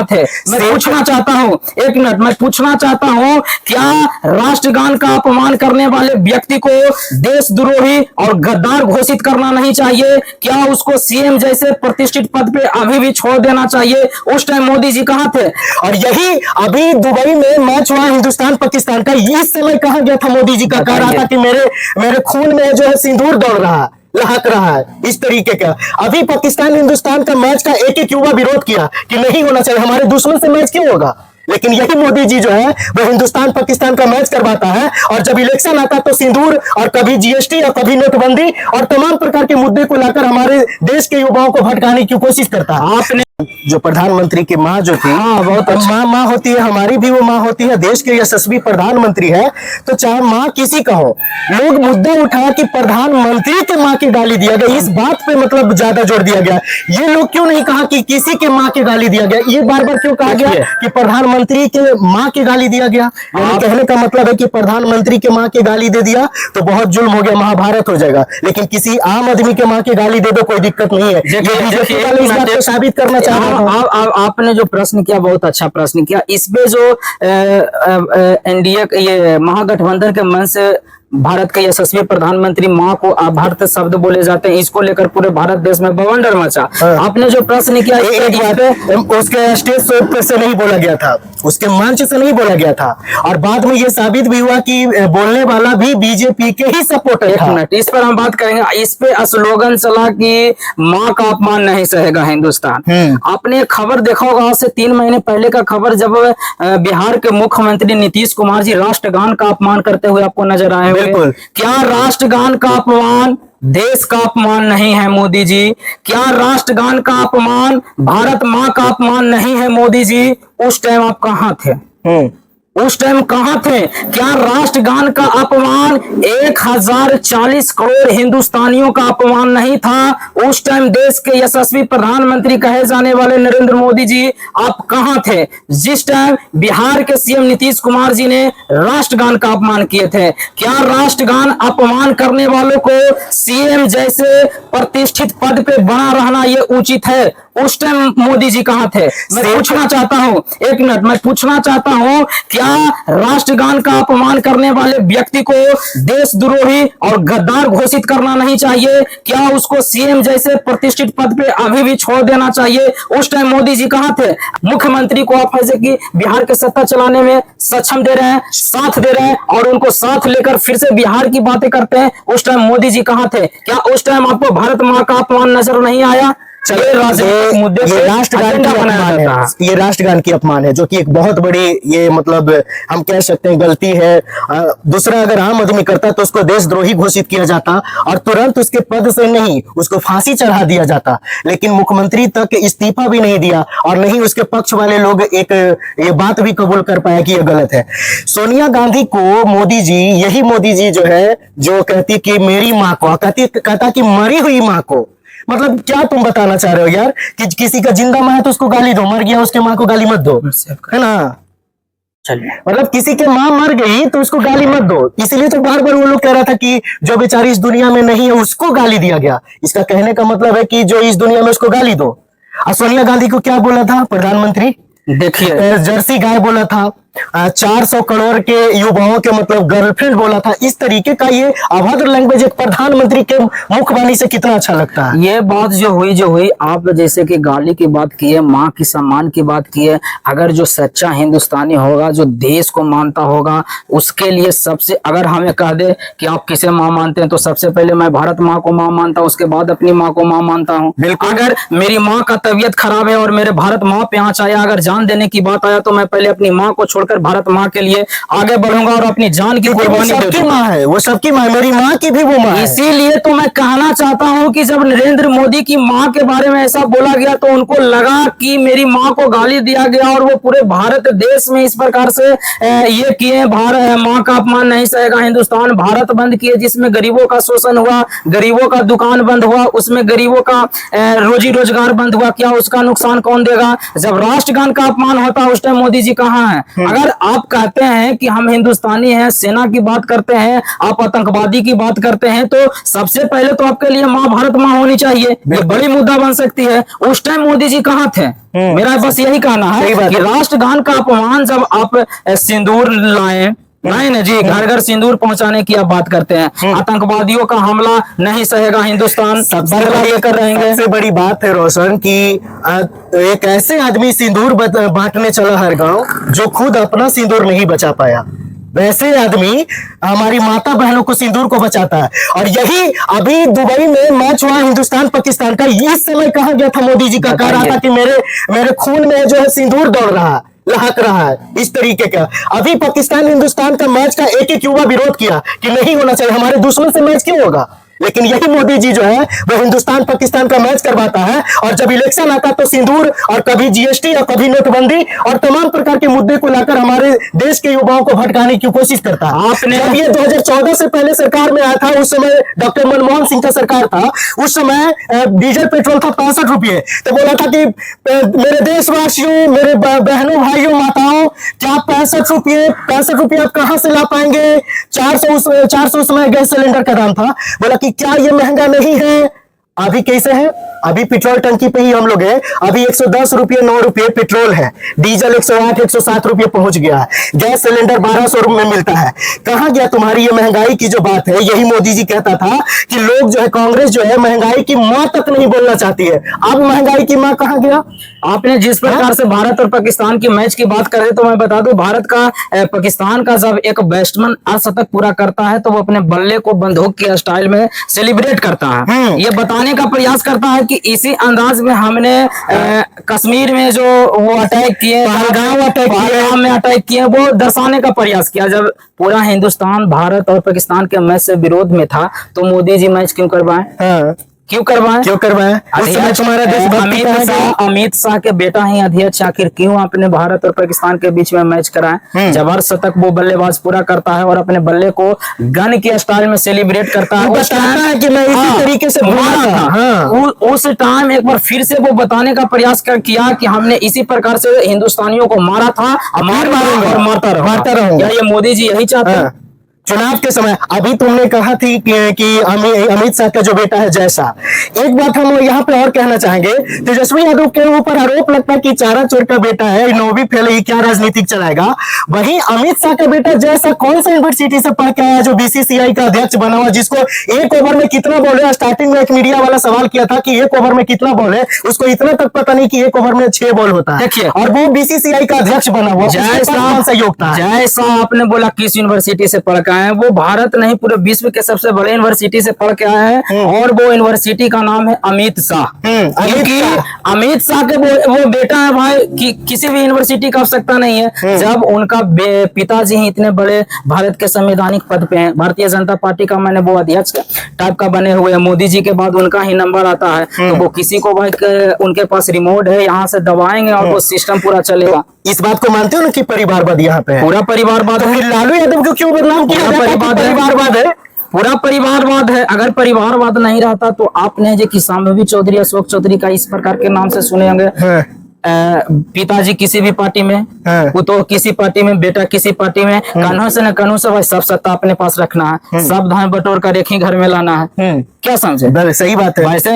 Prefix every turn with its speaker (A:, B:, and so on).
A: थे। मैं पूछना चाहता हूँ, एक मिनट, मैं पूछना चाहता हूँ, क्या राष्ट्रगान का अपमान करने वाले व्यक्ति को देशद्रोही और गद्दार घोषित करना नहीं चाहिए? क्या उसको सीएम जैसे प्रतिष्ठित पद पे अभी भी छोड़ देना चाहिए? उस टाइम मोदी जी कहाँ थे?
B: और यही अभी दुबई में मैच हुआ हिंदुस्तान पाकिस्तान का, इस समय कहा गया था मोदी जी का, कह रहा था कि मेरे खून में जो है सिंदूर दौड़ रहा है, लहक रहा है, इस तरीके का। अभी पाकिस्तान हिंदुस्तान का मैच का एक युवा विरोध किया कि नहीं होना चाहिए, हमारे दुश्मन से मैच क्यों होगा। लेकिन यही मोदी जी जो है वो हिंदुस्तान पाकिस्तान का मैच करवाता है, और जब इलेक्शन आता तो सिंदूर और कभी जीएसटी और कभी नोटबंदी और तमाम प्रकार के मुद्दे को लाकर हमारे देश के युवाओं को भटकाने की कोशिश करता है।
A: आपने
B: जो प्रधानमंत्री की माँ जो थी,
A: हाँ, बहुत अच्छा।
B: माँ होती है, हमारी भी वो माँ होती है, देश के यशस्वी प्रधानमंत्री है। तो चाहे माँ किसी का हो, लोग मुद्दा उठाया कि प्रधानमंत्री के माँ की गाली दिया गया, इस बात पे मतलब ज्यादा जोर दिया गया। ये लोग क्यों नहीं कहा कि किसी के माँ की गाली दिया गया, ये बार बार क्यों कहा गया कि प्रधानमंत्री के माँ की गाली दिया गया? कहने का मतलब है कि प्रधानमंत्री के माँ की गाली दे दिया तो बहुत जुल्म हो गया, महाभारत हो जाएगा। लेकिन किसी आम आदमी के माँ की गाली दे दो, कोई दिक्कत नहीं है। बीजेपी वाले इस बात को साबित करना चाह रहे हैं।
A: आपने जो प्रश्न किया, बहुत अच्छा प्रश्न किया। इसमें जो एनडीए ये महागठबंधन के मन से भारत के यशस्वी प्रधानमंत्री माँ को अभद्र शब्द बोले जाते हैं, इसको लेकर पूरे भारत देश में बवंडर मचा। आपने जो प्रश्न किया,
B: एक बात, उसके स्टेज से नहीं बोला गया था, उसके मंच से नहीं बोला गया था, और बाद में ये साबित भी हुआ कि बोलने वाला भी बीजेपी के ही सपोर्टर था।
A: एक मिनट, इस पर हम बात करेंगे। इस पे स्लोगन चला कि माँ का अपमान नहीं सहेगा हिंदुस्तान। आपने खबर देखा होगा, आज से 3 महीने पहले का खबर, जब बिहार के मुख्यमंत्री नीतीश कुमार जी राष्ट्रगान का अपमान करते हुए आपको नजर आए।
B: बिल्कुल।
A: क्या राष्ट्रगान का अपमान देश का अपमान नहीं है मोदी जी? क्या राष्ट्रगान का अपमान भारत माँ का अपमान नहीं है मोदी जी? उस टाइम आप कहाँ थे? उस टाइम कहाँ थे? क्या राष्ट्रगान का अपमान 1040 करोड़ हिंदुस्तानियों का अपमान नहीं था? उस टाइम देश के यशस्वी प्रधानमंत्री कहे जाने वाले नरेंद्र मोदी जी, आप कहाँ थे जिस टाइम बिहार के सीएम नीतीश कुमार जी ने राष्ट्रगान का अपमान किए थे? क्या राष्ट्रगान अपमान करने वालों को सीएम जैसे प्रतिष्ठित पद पे बना रहना ये उचित है? उस टाइम मोदी जी कहाँ थे? मैं पूछना चाहता हूँ, एक मिनट, मैं पूछना चाहता हूँ, क्या राष्ट्रगान का अपमान करने वाले व्यक्ति को देशद्रोही और गद्दार घोषित करना नहीं चाहिए? क्या उसको सीएम जैसे प्रतिष्ठित पद पे अभी भी छोड़ देना चाहिए? उस टाइम मोदी जी कहाँ थे? मुख्यमंत्री को आप ऐसे कि बिहार के सत्ता चलाने में सक्षम दे रहे हैं, साथ दे रहे हैं, और उनको साथ लेकर फिर से बिहार की बातें करते हैं। उस टाइम मोदी जी कहाँ थे? क्या उस टाइम आपको भारत माँ का अपमान नजर नहीं आया?
B: ये राष्ट्रगान की अपमान है, जो कि एक बहुत बड़ी, ये मतलब हम कह सकते हैं गलती है। दूसरा, अगर आम आदमी करता तो उसको देशद्रोही घोषित किया जाता और तुरंत उसके पद से नहीं, उसको फांसी चढ़ा दिया जाता। लेकिन मुख्यमंत्री तक इस्तीफा भी नहीं दिया, और नहीं उसके पक्ष वाले लोग एक ये बात भी कबूल कर पाया कि ये गलत है। सोनिया गांधी को मोदी जी, यही मोदी जी जो है, जो कहती कि मेरी माँ को, कहता कि मरी हुई माँ को, मतलब क्या तुम बताना चाह रहे हो यार कि किसी का जिंदा माँ है तो उसको गाली दो, मर गया उसके माँ को गाली मत दो, है ना? चलिए, मतलब किसी के माँ मर गई तो उसको गाली मत दो। इसलिए तो बार बार वो लोग कह रहा था कि जो बेचारी इस दुनिया में नहीं है उसको गाली दिया गया। इसका कहने का मतलब है कि जो इस दुनिया में उसको गाली दो। और सोनिया गांधी को क्या बोला था प्रधानमंत्री?
A: देखिए,
B: जर्सी गाय बोला था, 400 करोड़ के युवाओं के मतलब गर्लफ्रेंड बोला था। इस तरीके का ये अभद्र लैंग्वेज एक प्रधानमंत्री के मुखबानी से कितना अच्छा लगता है।
A: ये बात जो हुई, आप जैसे कि गाली की बात की है, माँ की सम्मान की बात की है। अगर जो सच्चा हिंदुस्तानी होगा, जो देश को मानता होगा, उसके लिए सबसे, अगर हमें कह दे कि आप किसे माँ मानते हैं, तो सबसे पहले मैं भारत माँ को माँ मानता हूँ, उसके बाद अपनी माँ को माँ मानता हूँ। अगर मेरी माँ का तबीयत खराब है और मेरे भारत माँ पे आँच आया, अगर जान देने की बात आया, तो मैं पहले अपनी माँ को छोड़कर भारत माँ के लिए आगे बढ़ूंगा और अपनी जान की कुर्बानी दूंगा।
B: माँ है वो, सबकी माँ, मेरी माँ की भी वो माँ है।
A: इसीलिए तो मैं कहना चाहता हूं कि जब नरेंद्र मोदी की माँ के बारे में ऐसा बोला गया, तो उनको लगा कि मेरी माँ को गाली दिया गया, और वो पूरे भारत देश में इस प्रकार से ये किए, भारत माँ का अपमान नहीं सहेगा हिंदुस्तान, भारत बंद किए, जिसमें गरीबों का शोषण हुआ, गरीबों का दुकान बंद हुआ, उसमें गरीबों का रोजी रोजगार बंद हुआ। क्या उसका नुकसान कौन देगा? जब राष्ट्रगान का अपमान होता है उस टाइम मोदी जी कहाँ है? अगर आप कहते हैं कि हम हिंदुस्तानी हैं, सेना की बात करते हैं, आप आतंकवादी की बात करते हैं, तो सबसे पहले तो आपके लिए माँ भारत माँ होनी चाहिए। ये बड़ी मुद्दा बन सकती है। उस टाइम मोदी जी कहाँ थे? मेरा बस यही कहना है कि राष्ट्रगान का अपमान जब आप सिंदूर लाए, नहीं ना जी, घर घर सिंदूर पहुंचाने की आप बात करते हैं। आतंकवादियों का हमला नहीं सहेगा हिंदुस्तान, बदला लेकर रहेंगे।
B: सबसे बड़ी बात है रोशन कि एक ऐसे आदमी सिंदूर बांटने चला हर गांव जो खुद अपना सिंदूर नहीं बचा पाया। वैसे आदमी हमारी माता बहनों को सिंदूर को बचाता है। और यही अभी दुबई में मैच हुआ हिंदुस्तान पाकिस्तान का, इस समय कहा गया था मोदी जी का, कह रहा था कि मेरे खून में जो है सिंदूर दौड़ रहा है, लहक रहा है, इस तरीके का। अभी पाकिस्तान हिंदुस्तान का मैच का एक युवा विरोध किया कि नहीं होना चाहिए, हमारे दुश्मन से मैच क्यों होगा। लेकिन यही मोदी जी जो है वो हिंदुस्तान पाकिस्तान का मैच करवाता है, और जब इलेक्शन आता तो सिंदूर और कभी जीएसटी और कभी नोटबंदी और तमाम प्रकार के मुद्दे को लाकर हमारे देश के युवाओं को भटकाने की कोशिश करता है। आपने जब ये 2014 से पहले सरकार में आया था, उस समय डॉक्टर मनमोहन सिंह का सरकार था, उस समय डीजल पेट्रोल था 65 रुपये, तो बोला था कि मेरे देशवासियों, मेरे बहनों भाइयों माताओं, क्या 65 रुपये आप कहां से ला पाएंगे। 400 समय गैस सिलेंडर का दाम था। बोला कि क्या ये महंगा नहीं है। अभी कैसे है? अभी पेट्रोल टंकी पे ही हम लोग हैं, अभी 110 रुपये 9 रुपये पेट्रोल है, डीजल 108 107 रुपये पहुंच गया है, गैस सिलेंडर 1200 रुपये में मिलता है। कहां गया तुम्हारी ये महंगाई की जो बात है। यही मोदी जी कहता था कि लोग जो है, कांग्रेस जो है महंगाई की मां तक नहीं बोलना चाहती है। अब महंगाई की मां कहां गया।
A: आपने जिस प्रकार से भारत और पाकिस्तान की मैच की बात कर रहे, तो मैं बता दूं, भारत का पाकिस्तान का जब एक बैट्समैन अर्धशतक पूरा करता है तो वो अपने बल्ले को बंदूक के स्टाइल में सेलिब्रेट करता है। ये बताने का प्रयास करता है कि इसी अंदाज में हमने कश्मीर में जो वो अटैक किए, पहलगाम में अटैक किए, वो दर्शाने का प्रयास किया। जब पूरा हिंदुस्तान भारत और पाकिस्तान के मैच से विरोध में था, तो मोदी जी मैच क्यों करवाए? क्यों करवाएं?
B: तुम्हारा देश
A: अमित शाह के बेटा ही अध्यक्ष, आखिर क्यों आपने भारत और पाकिस्तान के बीच में मैच कराए? जब अर्धशतक वो बल्लेबाज पूरा करता है और अपने बल्ले को गन के स्टाइल में सेलिब्रेट करता है,
B: कि मैं इसी तरीके से
A: उस टाइम एक बार फिर से वो बताने का प्रयास किया कि हमने इसी प्रकार से हिंदुस्तानियों को मारा था, मारता रहूंगा। क्या ये मोदी जी यही चाहते हैं?
B: चुनाव के समय अभी तुमने कहा थी कि अमित शाह का जो बेटा है जैसा, एक बात हम यहाँ पे और कहना चाहेंगे, तेजस्वी यादव के ऊपर आरोप लगता है कि चारा चोर का बेटा है, 9वीं फेल है, क्या राजनीतिक चलाएगा। वहीं अमित शाह का बेटा जैसा कौन सा यूनिवर्सिटी से पढ़ के आया जो बीसीसीआई का अध्यक्ष बना हुआ, जिसको एक ओवर में कितना बॉल है। स्टार्टिंग में एक मीडिया वाला सवाल किया था कि एक ओवर में कितना बॉल है, उसको इतना तक पता नहीं कि एक ओवर में 6 बॉल होता है। देखिए, और वो बीसीसीआई का अध्यक्ष बना हुआ,
A: जैसा आपने बोला किस यूनिवर्सिटी से पढ़ के आए, वो भारत नहीं पूरे विश्व के सबसे बड़े यूनिवर्सिटी से पढ़ के आए हैं, और वो यूनिवर्सिटी का नाम है अमित शाह। अमित शाह के वो बेटा है भाई, किसी भी यूनिवर्सिटी का आवश्यकता नहीं है। जब उनका पिताजी ही इतने बड़े भारत के संवैधानिक पद पे हैं, भारतीय जनता पार्टी का मैंने वो अध्यक्ष टाइप का बने हुए हैं, मोदी जी के बाद उनका ही नंबर आता है, तो वो किसी को भाई उनके पास रिमोट है, यहाँ से दबाएंगे और वो सिस्टम पूरा चलेगा।
B: इस बात को मानते हो ना कि परिवारवाद यहाँ पे है?
A: पूरा परिवारवाद है।
B: लालू यादव को क्यों बदनाम किया? परिवारवाद है,
A: पूरा परिवारवाद है। अगर परिवारवाद नहीं रहता तो आपने जो कि संभवी चौधरी, अशोक चौधरी का इस प्रकार के नाम से सुने होंगे। पिताजी किसी भी पार्टी में, पुतो किसी पार्टी में, बेटा किसी पार्टी में, कानून से न कानून से भाई सब सत्ता अपने पास रखना है, सब धान बटोर कर एक ही घर में लाना है। क्या समझे?
B: सही बात है।
A: वैसे